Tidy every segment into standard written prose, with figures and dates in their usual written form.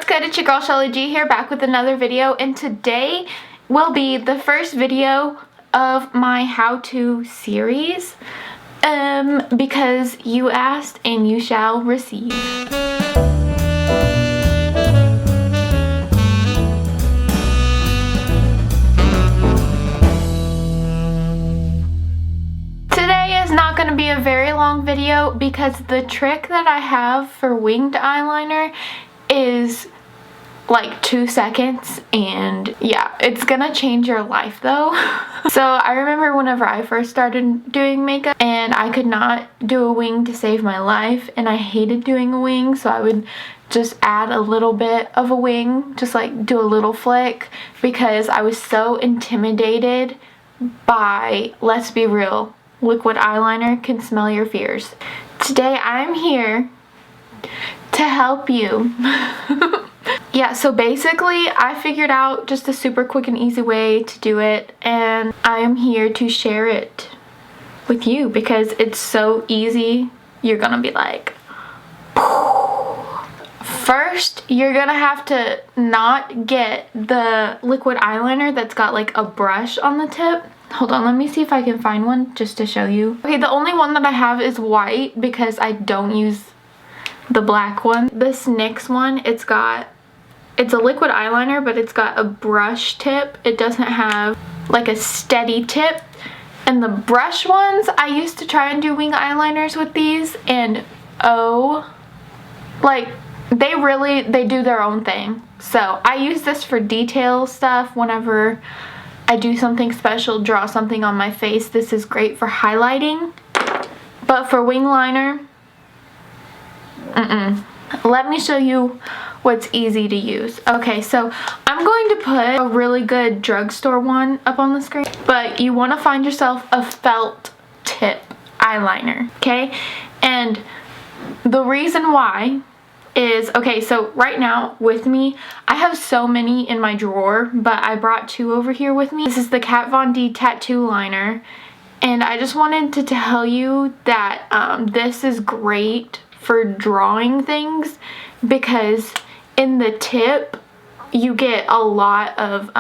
good? It's your girl Shellie G here, back with another video, and today will be the first video of my how-to series because you asked and you shall receive. Today is not going to be a very long video because the trick that I have for winged eyeliner is like 2 seconds, and yeah, it's gonna change your life though. So I remember whenever I first started doing makeup and I could not do a wing to save my life, and I hated doing a wing, so I would just add a little bit of a wing, just like do a little flick, because I was so intimidated by, let's be real, liquid eyeliner can smell your fears. Today I'm here to help you. Yeah, so basically I figured out just a super quick and easy way to do it, and I am here to share it with you because it's so easy. You're gonna be like, first you're gonna have to not get the liquid eyeliner that's got like a brush on the tip. Hold on, let me see if I can find one just to show you. Okay, the only one that I have is white because I don't use the black one. This NYX one, it's a liquid eyeliner, but it's got a brush tip. It doesn't have like a steady tip. And the brush ones, I used to try and do wing eyeliners with these, and oh, like they do their own thing. So I use this for detail stuff. Whenever I do something special, draw something on my face, this is great for highlighting. But for wing liner, let me show you what's easy to use. Okay, so I'm going to put a really good drugstore one up on the screen, but you want to find yourself a felt tip eyeliner, okay? And the reason why is, okay, so right now with me, I have so many in my drawer, but I brought 2 over here with me. This is the Kat Von D tattoo liner, and I just wanted to tell you that this is great for drawing things because in the tip you get a lot of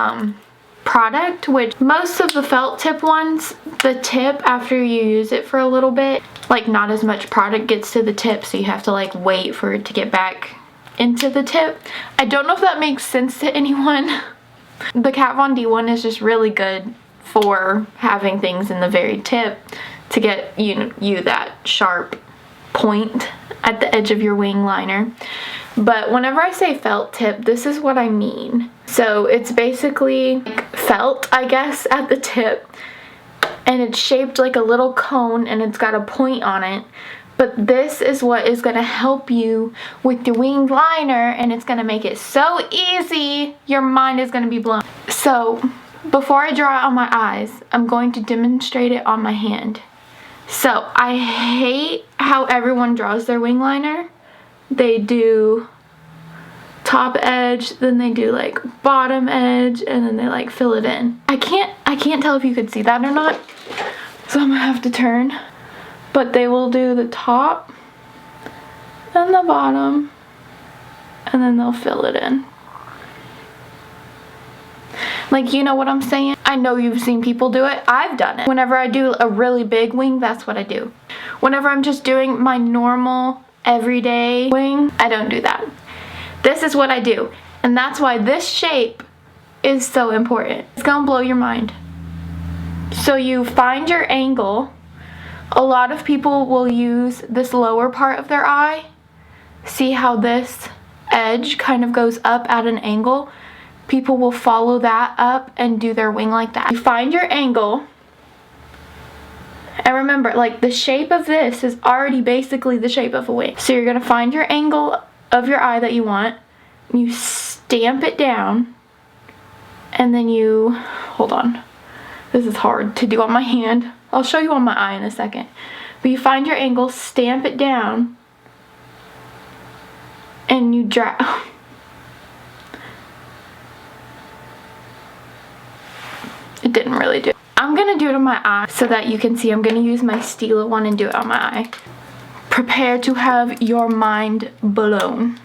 product, which most of the felt tip ones, the tip after you use it for a little bit, like not as much product gets to the tip, so you have to like wait for it to get back into the tip. I don't know if that makes sense to anyone. The Kat Von D one is just really good for having things in the very tip to get you that sharp point at the edge of your wing liner. But whenever I say felt tip, this is what I mean. So it's basically like felt, I guess, at the tip, and it's shaped like a little cone and it's got a point on it. But this is what is going to help you with your winged liner, and it's going to make it so easy, your mind is going to be blown. So before I draw it on my eyes, I'm going to demonstrate it on my hand. So I hate how everyone draws their wing liner. They do top edge, then they do like bottom edge, and then they like fill it in. I can't tell if you could see that or not, so I'm gonna have to turn. But they will do the top and the bottom, and then they'll fill it in. Like, you know what I'm saying? I know you've seen people do it. I've done it. Whenever I do a really big wing, that's what I do. Whenever I'm just doing my normal everyday wing, I don't do that. This is what I do. And that's why this shape is so important. It's gonna blow your mind. So you find your angle. A lot of people will use this lower part of their eye. See how this edge kind of goes up at an angle? People will follow that up and do their wing like that. You find your angle, and remember, like, the shape of this is already basically the shape of a wing. So you're gonna find your angle of your eye that you want, you stamp it down, and then you, hold on, this is hard to do on my hand. I'll show you on my eye in a second. But you find your angle, stamp it down, and you drag. It didn't really do it. I'm gonna do it on my eye so that you can see. I'm gonna use my Stila one and do it on my eye. Prepare to have your mind blown.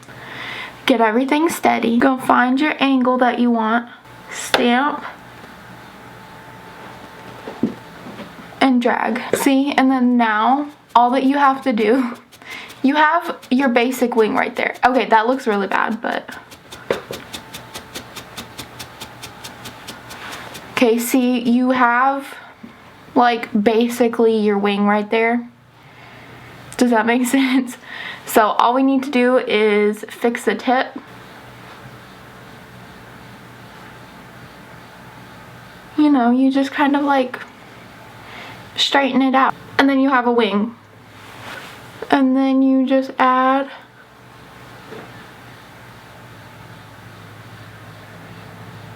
Get everything steady. Go find your angle that you want. Stamp. And drag. See? And then now, all that you have to do, you have your basic wing right there. Okay, that looks really bad, but... Okay, see, you have, like, basically your wing right there. Does that make sense? So all we need to do is fix the tip. You know, you just kind of like straighten it out. And then you have a wing. And then you just add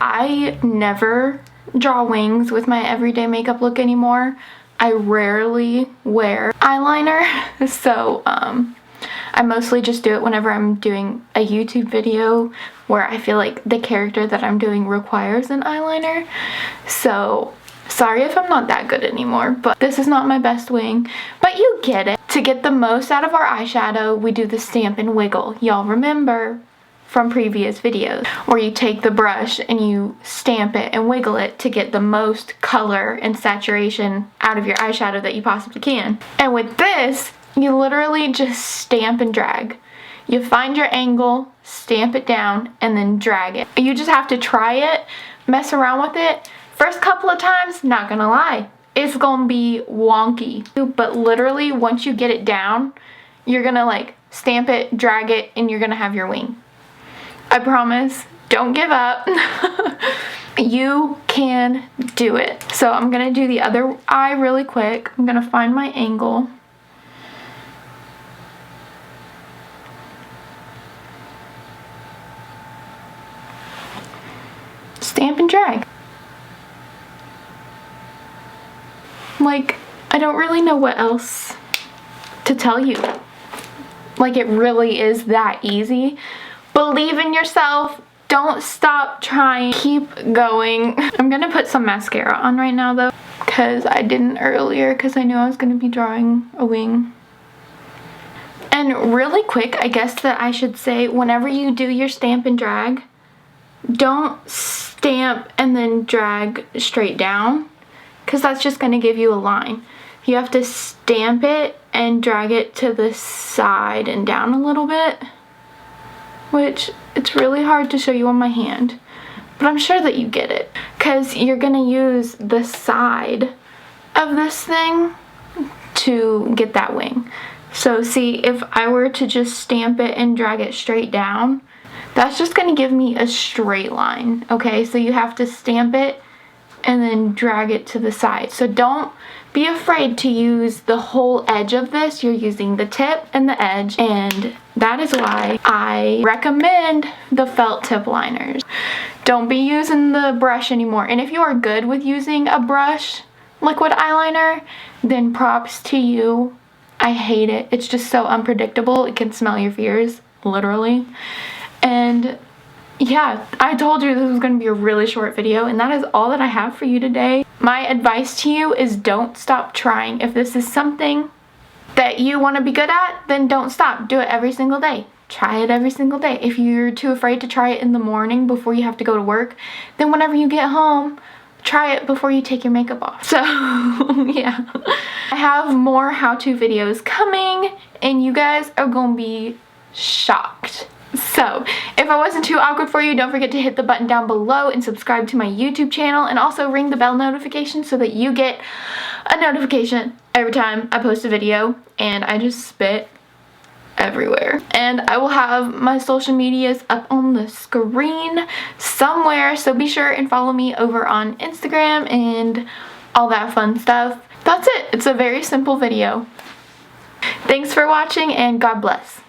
I never draw wings with my everyday makeup look anymore. I rarely wear eyeliner, so I mostly just do it whenever I'm doing a YouTube video where I feel like the character that I'm doing requires an eyeliner. So sorry if I'm not that good anymore, but this is not my best wing, but you get it. To get the most out of our eyeshadow, we do the stamp and wiggle. Y'all remember from previous videos where you take the brush and you stamp it and wiggle it to get the most color and saturation out of your eyeshadow that you possibly can. And with this, you literally just stamp and drag. You find your angle, stamp it down, and then drag it. You just have to try it, mess around with it. First couple of times, not gonna lie, it's gonna be wonky. But literally, once you get it down, you're gonna like stamp it, drag it, and you're gonna have your wing. I promise, don't give up. You can do it. So I'm gonna do the other eye really quick. I'm gonna find my angle. Stamp and drag. Like, I don't really know what else to tell you. Like, it really is that easy. Believe in yourself. Don't stop trying. Keep going. I'm gonna put some mascara on right now though, because I didn't earlier because I knew I was gonna be drawing a wing. And really quick, I guess that I should say, whenever you do your stamp and drag, don't stamp and then drag straight down, because that's just gonna give you a line. You have to stamp it and drag it to the side and down a little bit, which it's really hard to show you on my hand, but I'm sure that you get it, because you're gonna use the side of this thing to get that wing. So see, if I were to just stamp it and drag it straight down, that's just gonna give me a straight line, okay? So you have to stamp it and then drag it to the side. So don't be afraid to use the whole edge of this. You're using the tip and the edge, and that is why I recommend the felt tip liners. Don't be using the brush anymore. And if you are good with using a brush liquid eyeliner, then props to you. I hate it. It's just so unpredictable. It can smell your fears, literally. And yeah, I told you this was going to be a really short video, and that is all that I have for you today. My advice to you is don't stop trying. If this is something that you want to be good at, then don't stop. Do it every single day. Try it every single day. If you're too afraid to try it in the morning before you have to go to work, then whenever you get home, try it before you take your makeup off. So yeah, I have more how-to videos coming, and you guys are going to be shocked. So, if I wasn't too awkward for you, don't forget to hit the button down below and subscribe to my YouTube channel, and also ring the bell notification so that you get a notification every time I post a video. And I just spit everywhere. And I will have my social medias up on the screen somewhere, so be sure and follow me over on Instagram and all that fun stuff. That's it. It's a very simple video. Thanks for watching, and God bless.